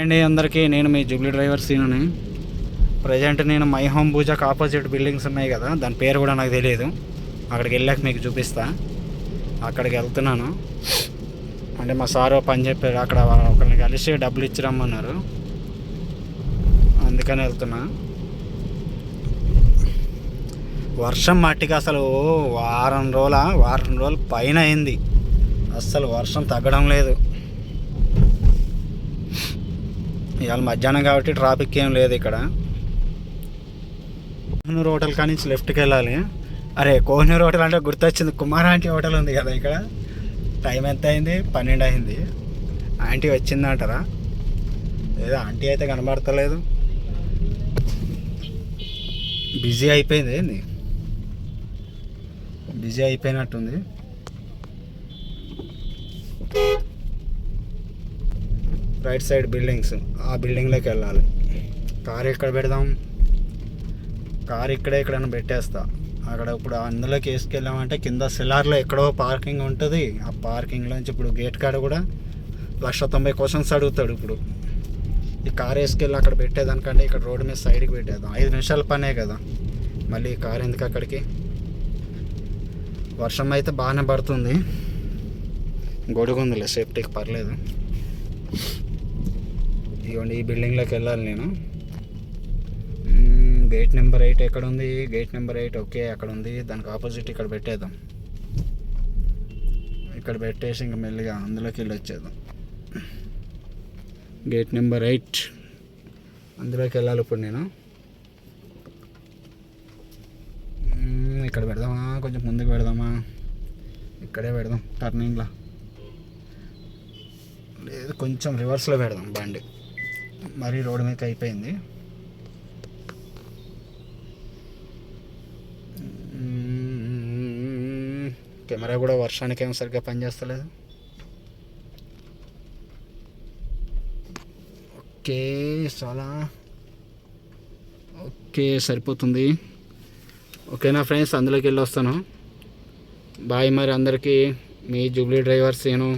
అండి అందరికీ, నేను మీ జూబ్లీ డ్రైవర్ సీనుని. ప్రజెంట్ నేను మై హోమ్ పూజకు ఆపోజిట్ బిల్డింగ్స్ ఉన్నాయి కదా, దాని పేరు కూడా నాకు తెలియదు. అక్కడికి వెళ్ళాక మీకు చూపిస్తా. అక్కడికి వెళ్తున్నాను. అంటే మా సారు పని చెప్పారు, అక్కడ ఒకరిని కలిసి డబ్బులు ఇచ్చిరమ్మన్నారు, అందుకని వెళ్తున్నా. వర్షం మట్టికి అసలు వారం రోజుల పైన అయింది, అస్సలు వర్షం తగ్గడం లేదు. ఇవాళ మధ్యాహ్నం కాబట్టి ట్రాఫిక్ ఏం లేదు ఇక్కడ. కోహినూర్ హోటల్ కానీ లెఫ్ట్కి వెళ్ళాలి. అరే, కోహినూర్ హోటల్ అంటే గుర్తొచ్చింది, కుమార్ ఆంటీ హోటల్ ఉంది కదా ఇక్కడ. టైం ఎంత అయింది? 12 అయింది. ఆంటీ వచ్చిందంటారా? లేదా ఆంటీ అయితే కనబడతలేదు, బిజీ అయిపోయింది. ఏంది, బిజీ అయిపోయినట్టుంది. రైట్ సైడ్ బిల్డింగ్స్, ఆ బిల్డింగ్లోకి వెళ్ళాలి. కారు ఎక్కడ పెడదాం? కారు ఎక్కడైనా పెట్టేస్తా. అక్కడ ఇప్పుడు అందులోకి వేసుకెళ్ళామంటే కింద సెలార్లో ఎక్కడో పార్కింగ్ ఉంటుంది. ఆ పార్కింగ్లోంచి ఇప్పుడు గేట్ కాడ కూడా 190 క్వశ్చన్స్ అడుగుతాడు. ఇప్పుడు ఈ కారు వేసుకెళ్ళి అక్కడ పెట్టేదానికంటే ఇక్కడ రోడ్డు మీద సైడ్కి పెట్టేద్దాం. 5 నిమిషాల పనే కదా, మళ్ళీ కారు ఎందుకు అక్కడికి. వర్షం అయితే బాగానే పడుతుంది, గొడుగుందిలే, సేఫ్టీకి పర్లేదు. ఇవ్వండి, ఈ బిల్డింగ్లోకి వెళ్ళాలి నేను. గేట్ నెంబర్ 8 ఎక్కడ ఉంది? గేట్ నెంబర్ 8 ఓకే, అక్కడ ఉంది. దానికి ఆపోజిట్ ఇక్కడ పెట్టేద్దాం. ఇక్కడ పెట్టేసి ఇంకా మెల్లిగా అందులోకి వెళ్ళి వచ్చేద్దాం. గేట్ నెంబర్ 8 అందులోకి వెళ్ళాలి ఇప్పుడు నేను. ఇక్కడ పెడదామా? కొంచెం ముందుకు పెడదామా? ఇక్కడే పెడదాం, టర్నింగ్లో లేదు, కొంచెం రివర్స్లో పెడదాం బండి. మరీ రోడ్డు మీదకి అయిపోయింది. కెమెరా కూడా వర్షానికి ఏమో సరిగ్గా పనిచేస్తలేదు. ఓకే, చాలా ఓకే, సరిపోతుంది. ఓకేనా ఫ్రెండ్స్, అందులోకి వెళ్ళి వస్తాను. బాయ్ మరి అందరికీ, మీ జూబ్లీ డ్రైవర్స్ నేను.